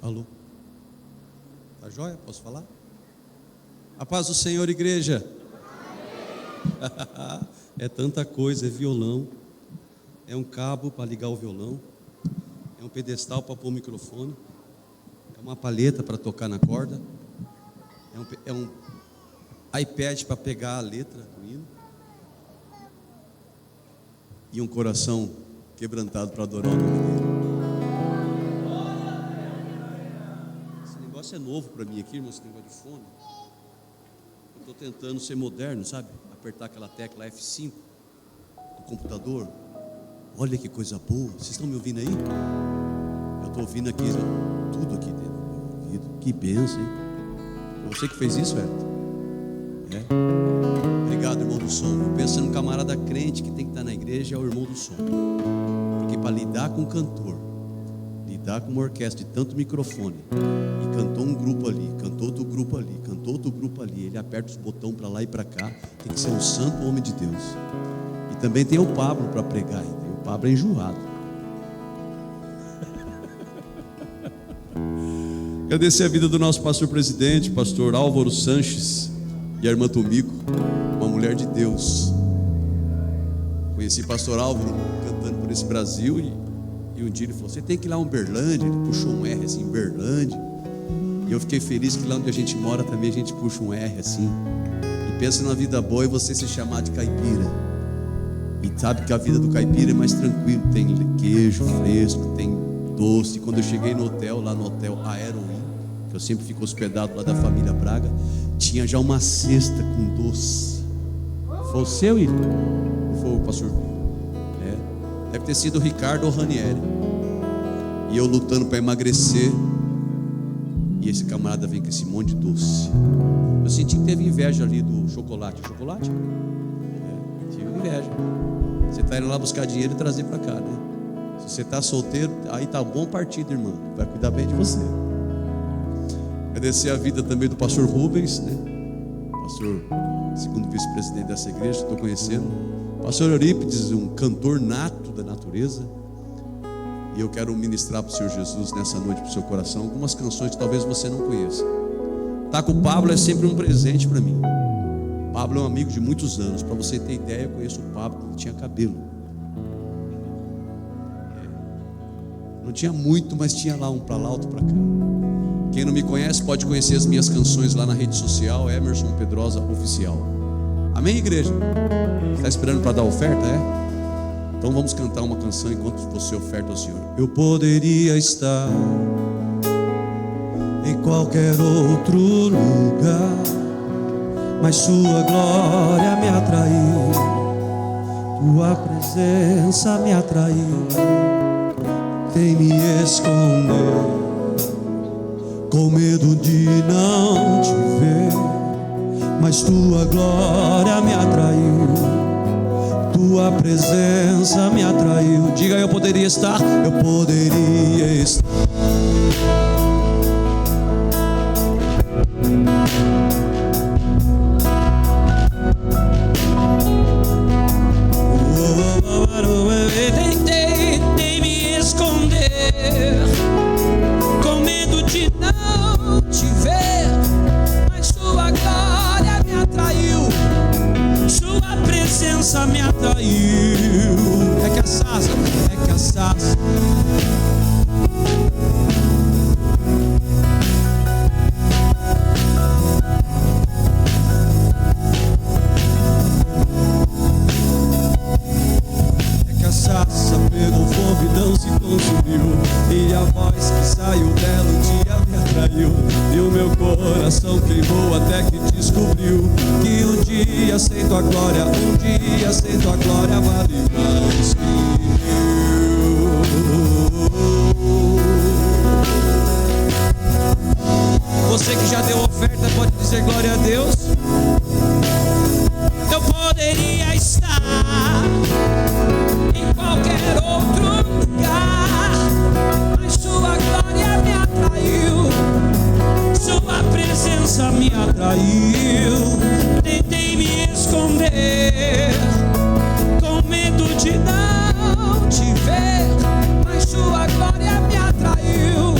Alô? Tá joia? Posso falar? A paz do Senhor, igreja. É tanta coisa, é violão, é um cabo para ligar o violão, é um pedestal para pôr o microfone, é uma palheta para tocar na corda, é um iPad para pegar a letra do hino, e um coração quebrantado para adorar o nome dele. Esse negócio é novo para mim aqui, irmão, esse negócio de fone. Eu estou tentando ser moderno, sabe? Apertar aquela tecla F5 do computador. Olha que coisa boa. Vocês estão me ouvindo aí? Eu estou ouvindo aqui, tudo aqui dentro do meu ouvido. Que benção, hein? Você que fez isso, Everton? Obrigado, irmão do som. Eu penso num camarada crente que tem que estar na igreja, é o irmão do som. Porque para lidar com um cantor, lidar com uma orquestra de tanto microfone, e cantou um grupo ali, cantou outro grupo ali, cantou outro grupo ali, ele aperta os botões para lá e para cá, tem que ser um santo homem de Deus. E também tem o Pablo para pregar, e o Pablo é enjoado. Agradecer a vida do nosso pastor presidente, pastor Álvaro Sanches, e a irmã Tomiko, uma mulher de Deus. Conheci pastor Álvaro cantando por esse Brasil, e um dia ele falou: você tem que ir lá em Uberlândia. Ele puxou um R assim, Uberlândia. E eu fiquei feliz que lá onde a gente mora também a gente puxa um R assim. E pensa numa vida boa e você se chamar de caipira. E sabe que a vida do caipira é mais tranquilo. Tem queijo fresco, tem doce. E quando eu cheguei no hotel, lá no hotel Aeroin, que eu sempre fico hospedado lá da família Braga, tinha já uma cesta com doce. Foi o seu, Ilho? Ou foi o pastor? Deve ter sido o Ricardo ou o Ranieri. E eu lutando para emagrecer, e esse camarada vem com esse monte de doce. Eu senti que teve inveja ali do chocolate. Chocolate? Tive inveja. Você está indo lá buscar dinheiro e trazer para cá, né? Se você está solteiro, aí tá bom partido, irmão. Vai cuidar bem de você. Agradecer a vida também do pastor Rubens, né? Pastor, segundo vice-presidente dessa igreja, estou conhecendo. Pastor Eurípides, um cantor nato da natureza. E eu quero ministrar para o Senhor Jesus nessa noite, para o seu coração, algumas canções que talvez você não conheça. Estar com o Pablo é sempre um presente para mim. Pablo é um amigo de muitos anos. Para você ter ideia, eu conheço o Pablo quando ele tinha cabelo. Não tinha muito, mas tinha lá um para lá, outro para cá. Quem não me conhece pode conhecer as minhas canções lá na rede social, Emerson Pedrosa Oficial. Amém, igreja? Está esperando para dar oferta, é? Então vamos cantar uma canção enquanto você oferta ao Senhor. Eu poderia estar em qualquer outro lugar, mas sua glória me atraiu, tua presença me atraiu. Tem me esconder, com medo de não te ver, mas tua glória me atraiu, tua presença me atraiu. Diga: eu poderia estar, eu poderia estar. Tentei me esconder, com medo de não te ver, mas sua glória me atraiu, sua presença me atraiu. É que a sasa, é que a sasa. Pegou fogo e não se consumiu, e a voz que saiu dela um dia me atraiu, e o meu coração queimou até que descobriu que um dia sem tua glória, um dia sem tua glória vale mais que mil. Você que já deu oferta pode dizer glória a Deus. Eu poderia estar em qualquer outro lugar, mas sua glória me atraiu, sua presença me atraiu. Tentei me esconder, com medo de não te ver, mas sua glória me atraiu,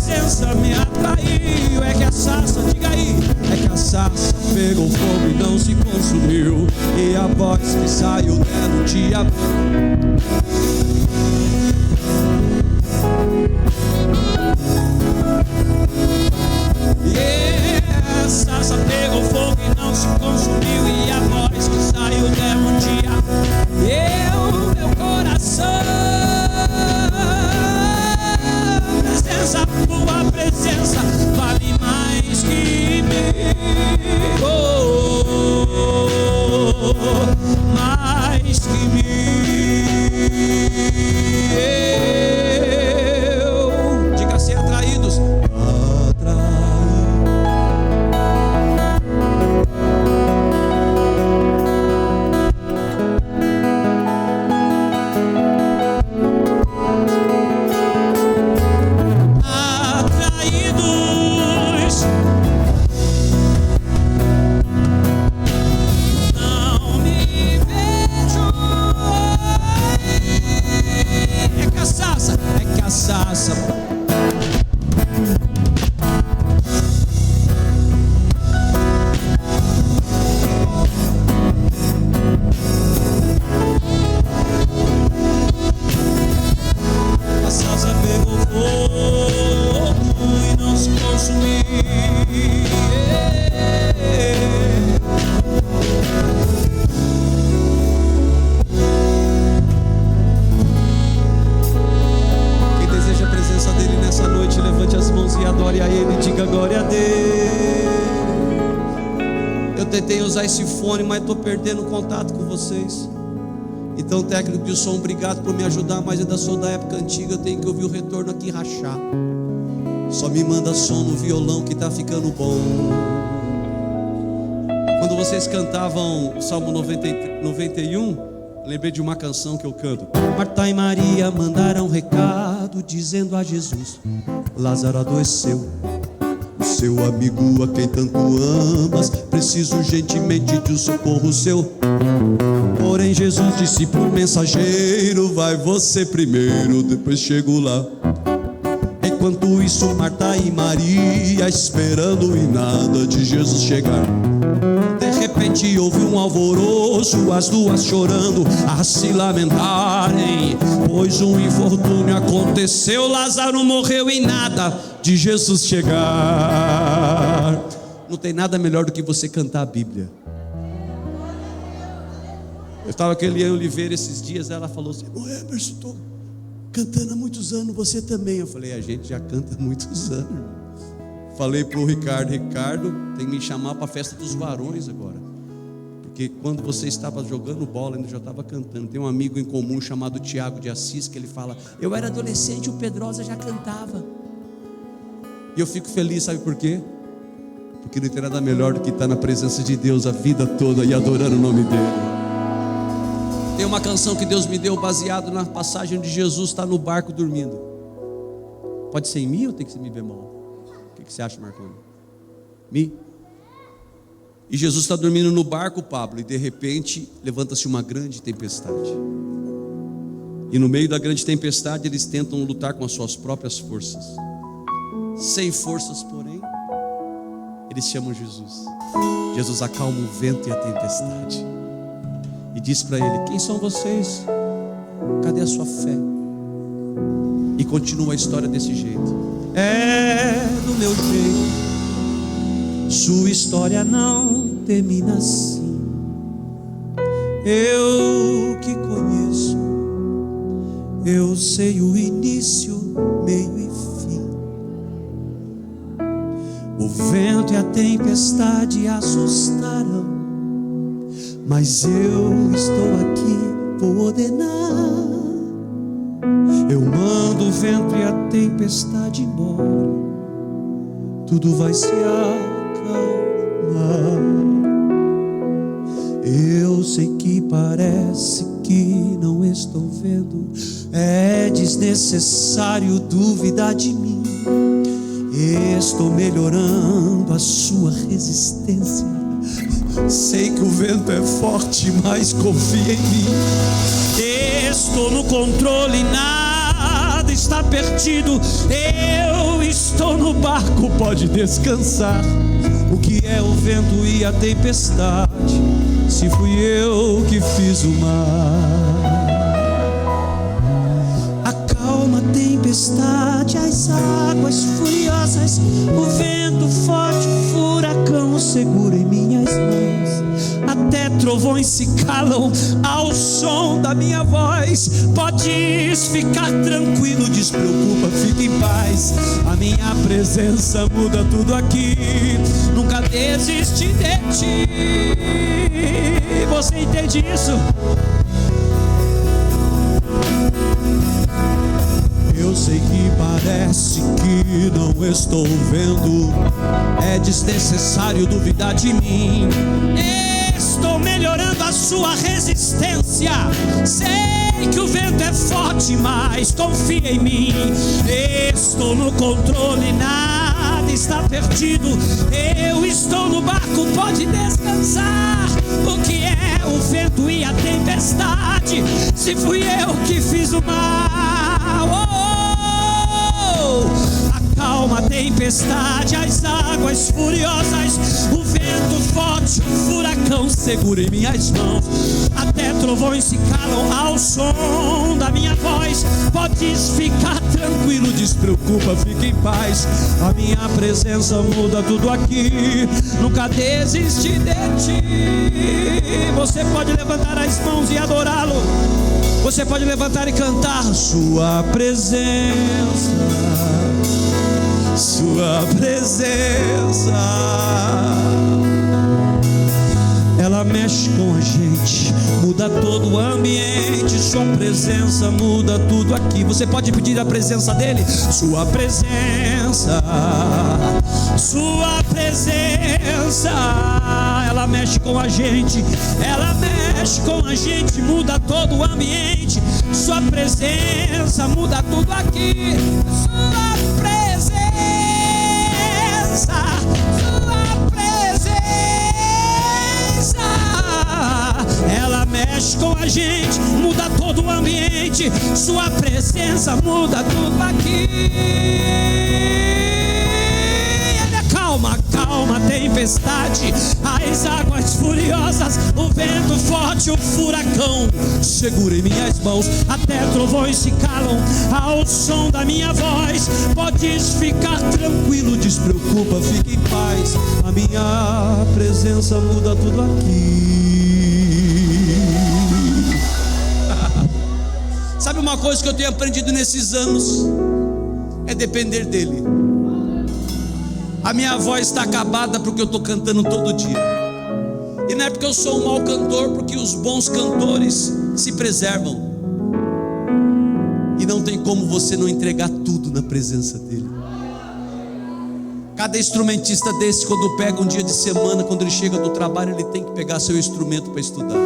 presença me atraiu. É que a sarça, diga aí, é que a sarça pegou fogo e não se consumiu, e a voz que saiu dela te abriu. A sarça pegou fogo e não se consumiu, e a voz que saiu dela te abriu. Meu coração, tua presença vale mais que mil, mais que mil. Diga assim: atraídos, esse fone, mas estou perdendo contato com vocês. Então, técnico de som, obrigado por me ajudar, mas ainda sou da época antiga, eu tenho que ouvir o retorno aqui rachar. Só me manda som no violão que está ficando bom. Quando vocês cantavam o Salmo 91, lembrei de uma canção que eu canto. Marta e Maria mandaram recado dizendo a Jesus: Lázaro adoeceu, seu amigo a quem tanto amas precisa urgentemente de um socorro seu. Porém Jesus disse pro mensageiro: vai você primeiro, depois chego lá. Enquanto isso Marta e Maria esperando e nada de Jesus chegar. De repente houve um alvoroço, as duas chorando, a se lamentarem, pois um infortúnio aconteceu. Lázaro morreu e nada de Jesus chegar. Não tem nada melhor do que você cantar a Bíblia. Eu estava com a Eliane Oliveira esses dias, ela falou assim: ô Emerson, estou cantando há muitos anos, você também. Eu falei: a gente já canta há muitos anos. Falei para o Ricardo: Ricardo, tem que me chamar para a festa dos varões agora, porque quando você estava jogando bola, ainda já estava cantando. Tem um amigo em comum chamado Tiago de Assis, que ele fala: eu era adolescente, o Pedrosa já cantava. E eu fico feliz, sabe por quê? Porque não tem nada melhor do que estar na presença de Deus a vida toda e adorando o nome dele. Tem uma canção que Deus me deu baseado na passagem de Jesus está no barco dormindo. Pode ser em Mi ou tem que ser Mi bemol? O que você acha, Marconi? Mi? E Jesus está dormindo no barco, Pablo, e de repente levanta-se uma grande tempestade. E no meio da grande tempestade eles tentam lutar com as suas próprias forças. Sem forças, porém, eles chamam Jesus. Jesus acalma o vento e a tempestade e diz para ele: quem são vocês? Cadê a sua fé? E continua a história desse jeito. É do meu jeito, sua história não termina assim. Eu que conheço, eu sei o início, meio e fim. O vento e a tempestade assustarão, mas eu estou aqui, vou ordenar. Eu mando o vento e a tempestade embora, tudo vai se acalmar. Eu sei que parece que não estou vendo, é desnecessário duvidar de mim. Estou melhorando a sua resistência. Sei que o vento é forte, mas confia em mim. Estou no controle, nada está perdido, eu estou no barco, pode descansar. O que é o vento e a tempestade, se fui eu que fiz o mar? Acalma a tempestade, as águas furiosas, o vento forte, o furacão segura em minhas mãos. Até trovões se calam ao som da minha voz. Podes ficar tranquilo, despreocupa, fica em paz. A minha presença muda tudo aqui, nunca desisti de ti. Você entende isso? Eu sei que parece que não estou vendo, é desnecessário duvidar de mim. Estou melhorando a sua resistência. Sei que o vento é forte, mas confia em mim. Estou no controle, nada está perdido. Eu estou no barco, pode descansar. O que é o vento e a tempestade, se fui eu que fiz o mal? Acalma a tempestade, as águas furiosas, o vento forte, o furacão segura em minhas mãos. Até trovões se calam ao som da minha voz. Podes ficar tranquilo, despreocupa, fica em paz. A minha presença muda tudo aqui, nunca desisti de ti. Você pode levantar as mãos e adorá-lo. Você pode levantar e cantar. Sua presença, sua presença, ela mexe com a gente, muda todo o ambiente. Sua presença muda tudo aqui. Você pode pedir a presença dele. Sua presença, sua presença, ela mexe com a gente, ela mexe com a gente, muda todo o ambiente. Sua presença muda tudo aqui. Sua presença, sua presença, ela mexe com a gente, muda todo o ambiente. Sua presença muda tudo aqui. Calma a tempestade, as águas furiosas, o vento forte, o furacão segura em minhas mãos. Até trovões se calam ao som da minha voz. Podes ficar tranquilo, despreocupa, fica em paz. A minha presença muda tudo aqui. Sabe uma coisa que eu tenho aprendido nesses anos? É depender dele. A minha voz está acabada porque eu estou cantando todo dia. E não é porque eu sou um mau cantor, porque os bons cantores se preservam. E não tem como você não entregar tudo na presença dele. Cada instrumentista desse, quando pega um dia de semana, quando ele chega do trabalho, ele tem que pegar seu instrumento para estudar.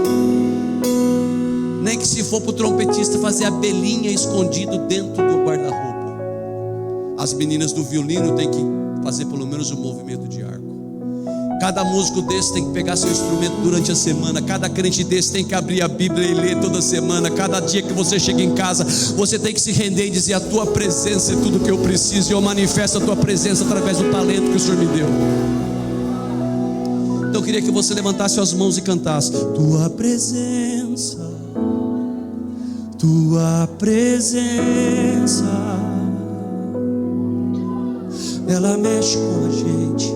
Nem que se for para o trompetista fazer a belinha escondido dentro do guarda-roupa. As meninas do violino têm que fazer pelo menos um movimento de arco. Cada músico desse tem que pegar seu instrumento durante a semana. Cada crente desse tem que abrir a Bíblia e ler toda semana. Cada dia que você chega em casa, você tem que se render e dizer: a tua presença é tudo que eu preciso, e eu manifesto a tua presença através do talento que o Senhor me deu. Então eu queria que você levantasse as mãos e cantasse: tua presença, tua presença, ela mexe com a gente,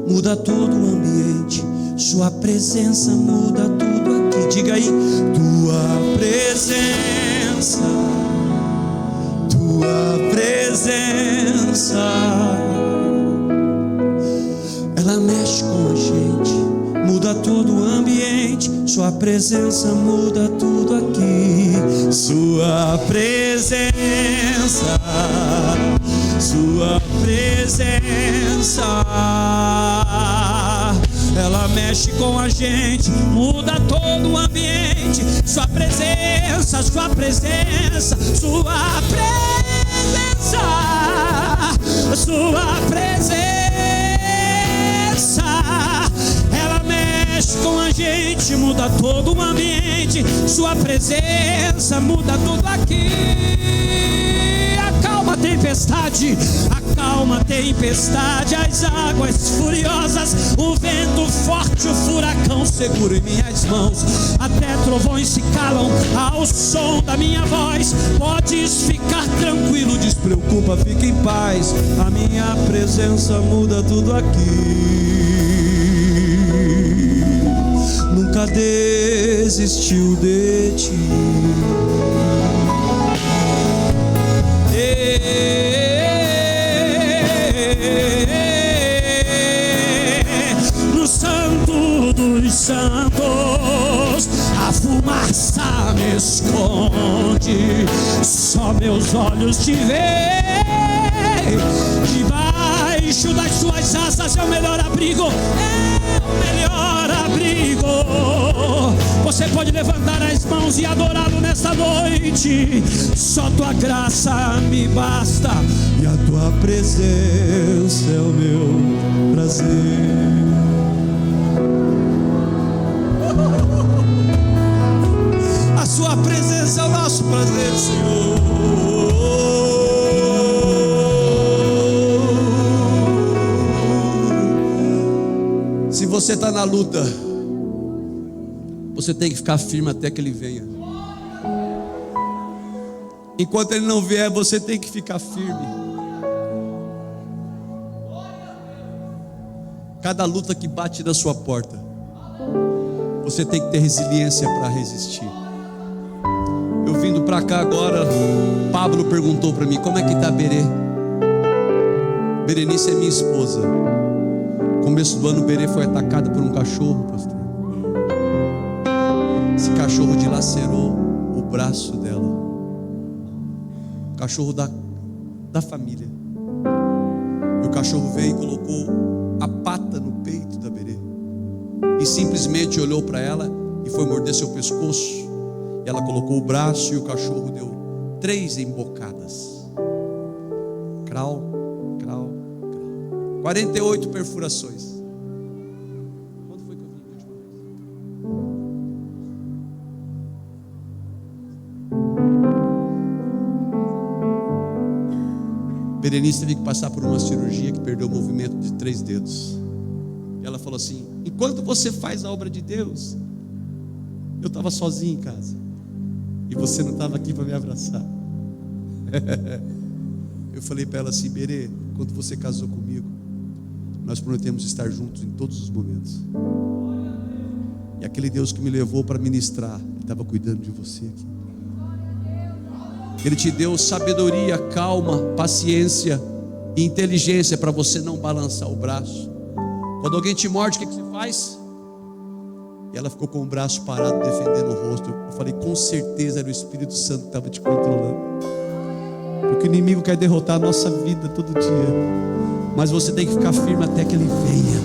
muda todo o ambiente. Sua presença muda tudo aqui. Diga aí: tua presença, tua presença, ela mexe com a gente, muda todo o ambiente. Sua presença muda tudo aqui. Sua presença, sua presença, ela mexe com a gente, muda todo o ambiente. Sua presença, sua presença, sua presença, sua presença, ela mexe com a gente, muda todo o ambiente. Sua presença muda tudo aqui. Acalma tempestade, acalma a tempestade, as águas furiosas, o vento forte, o furacão seguro em minhas mãos. Até trovões se calam ao som da minha voz. Podes ficar tranquilo, despreocupa, fica em paz. A minha presença muda tudo aqui. Nunca desistiu de ti. No Santo dos Santos, a fumaça me esconde, só meus olhos te veem. Debaixo das suas asas é o melhor abrigo, é o melhor abrigo. Você pode levantar as mãos e adorá-lo nesta noite. Só tua graça me basta e a tua presença é o meu prazer. A sua presença é o nosso prazer, Senhor. Se você está na luta, você tem que ficar firme até que Ele venha. Enquanto Ele não vier, você tem que ficar firme. Cada luta que bate na sua porta, você tem que ter resiliência para resistir. Eu vindo para cá agora, Pablo perguntou para mim: como é que está Berê? Berenice é minha esposa. No começo do ano, Berê foi atacada por um cachorro, pastor. Esse cachorro dilacerou o braço dela. O cachorro da família. E o cachorro veio e colocou a pata no peito da Berê. E simplesmente olhou para ela e foi morder seu pescoço. E ela colocou o braço e o cachorro deu 3 embocadas. Crau, crau, crau. 48 perfurações. Quando foi que eu vim a última vez? Berenice teve que passar por uma cirurgia que perdeu o movimento de 3 dedos. E ela falou assim: enquanto você faz a obra de Deus, eu estava sozinho em casa. E você não estava aqui para me abraçar. Eu falei para ela assim: Berê, quando você casou comigo, nós prometemos estar juntos em todos os momentos. E aquele Deus que me levou para ministrar, Ele estava cuidando de você aqui. Ele te deu sabedoria, calma, paciência e inteligência para você não balançar o braço. Quando alguém te morde, o que você faz? E ela ficou com o braço parado, defendendo o rosto. Eu falei: com certeza era o Espírito Santo que estava te controlando. Porque o inimigo quer derrotar a nossa vida todo dia. Mas você tem que ficar firme até que Ele venha.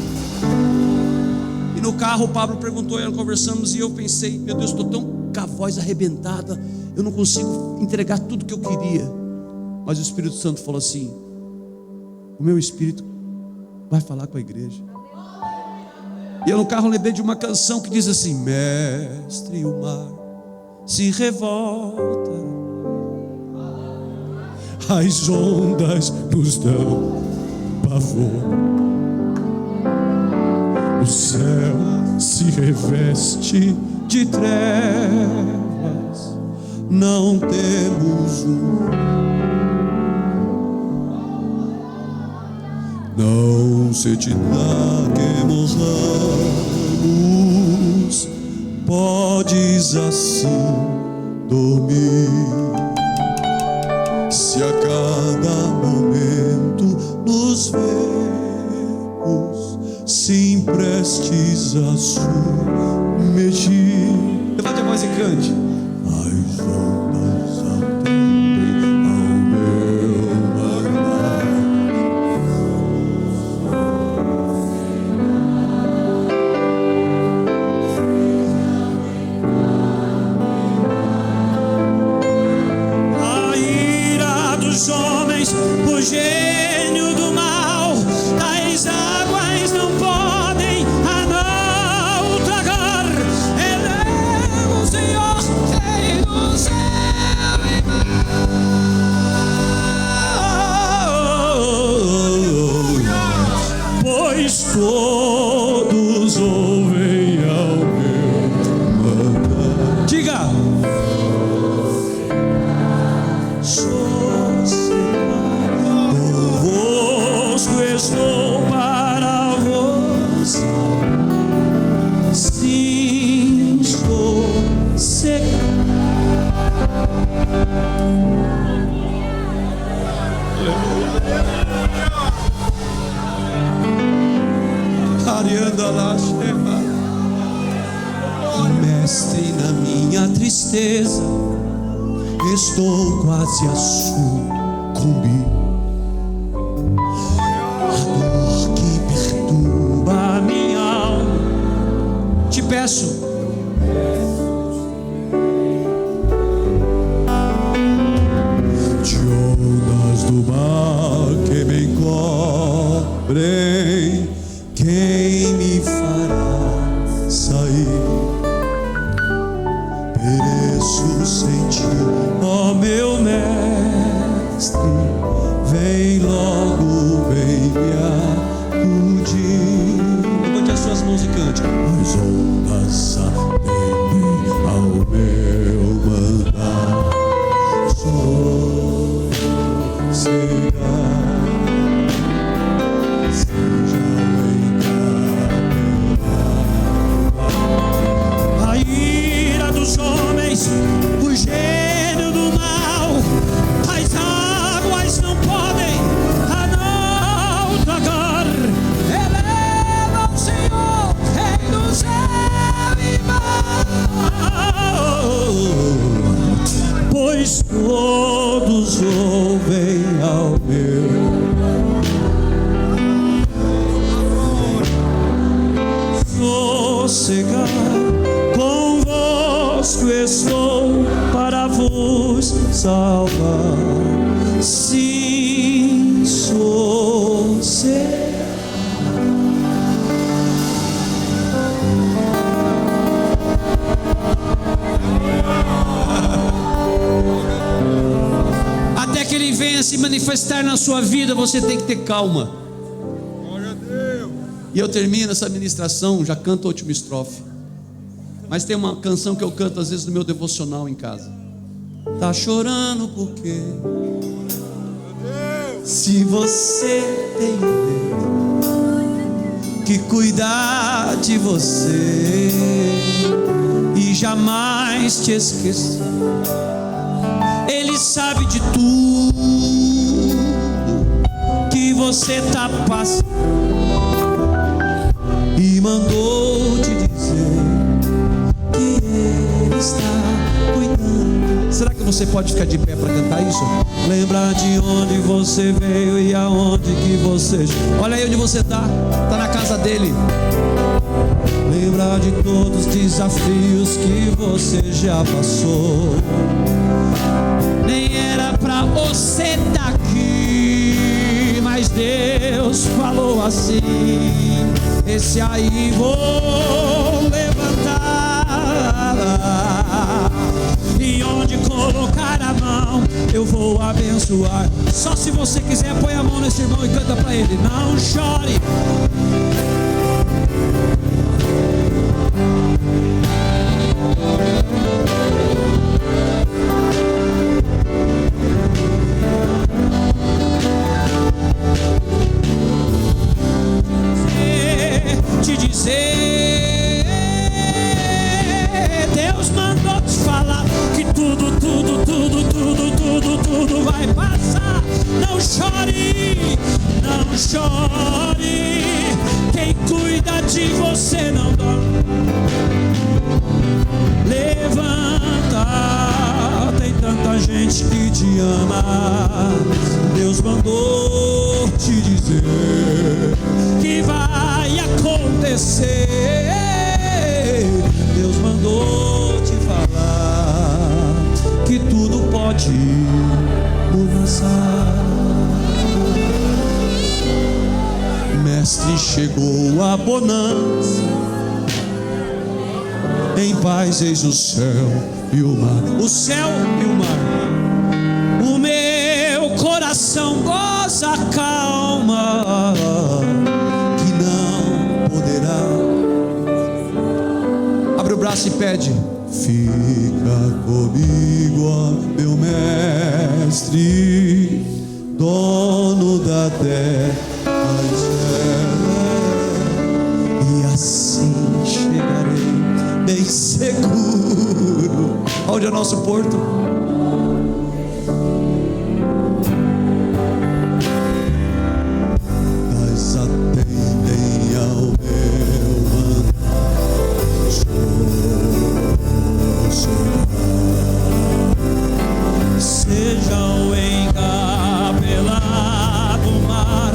E no carro o Pablo perguntou, e nós conversamos, e eu pensei: meu Deus, estou tão com a voz arrebentada, eu não consigo entregar tudo que eu queria. Mas o Espírito Santo falou assim: o meu Espírito vai falar com a igreja. E eu no carro lembrei de uma canção que diz assim: mestre, o mar se revolta, as ondas nos dão pavor, o céu se reveste de trevas, não temos não se te dá que morramos, podes assim dormir. Se a cada momento nos vemos, se emprestes a submergir. Levante a voz e cante. As ondas atendem ao meu mandar. A ira dos homens, o gênio do mal, das águas não podem naufragar. Ele é o Senhor, Rei dos Reis. estou para vos. Sim, estou cego. Mestre, na minha tristeza estou quase a sucumbir. A dor que perturba a minha alma, te peço, de ondas do mar que me encobrem, quem me fará sair? Pereço sem ti, ó meu mestre, vem logo, vem me acudir. Levante as suas mãos e cante. As ondas atendem ao meu mandar, sossegar. O gênio do mal, as águas não podem a não tocar. Eleva o Senhor, Rei do céu e mar, pois todos ouvem ao meu sossegar. Estou para vos salvar. Sim, sossegar. Até que Ele venha se manifestar na sua vida, você tem que ter calma. E eu termino essa ministração, já canto a última estrofe. Mas tem uma canção que eu canto às vezes no meu devocional em casa. Tá chorando por quê? Se você tem Deus que cuidar de você e jamais te esquecer, Ele sabe de tudo que você tá passando e mandou te dizer que Ele está cuidando. Será que você pode ficar de pé para cantar isso? Lembra de onde você veio e aonde que você... Olha aí onde você está na casa dele. Lembra de todos os desafios que você já passou. Nem era para você estar aqui, mas Deus falou assim: esse aí vou levantar, e onde colocar a mão eu vou abençoar. Só se você quiser, põe a mão nesse irmão e canta para ele. Não chore. Te dizer, Deus mandou te falar que tudo vai passar. Não chore, não chore. Quem cuida de você não dorme. Levanta, tem tanta gente que te ama. Deus mandou te dizer que vai acontecer. Deus mandou te falar que tudo pode avançar. Mestre, chegou a bonança, em paz eis o céu e o mar. O céu e o mar. O meu coração goza calma, que não poderá. Abre o braço e pede. Fica comigo, ó meu mestre, dono da terra E assim chegarei bem seguro. Onde é nosso porto? Mas atendem ao meu andar, Seja o encapelado mar,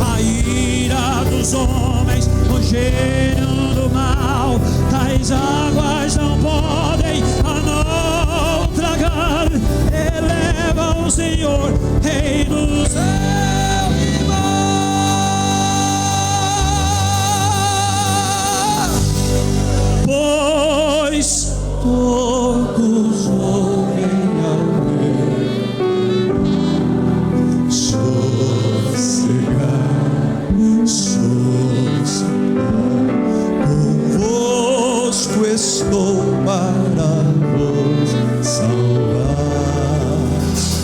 a ira dos homens, o gênio do mal, tais águas não podem a não tragar. Eleva o Senhor, Rei do céu e mar, pois todos ouvem ao convosco estou para vos salvar.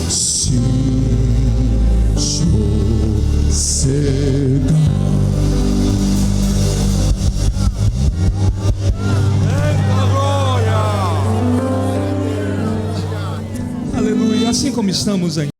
Sim, sossegado. aleluia. Assim como estamos em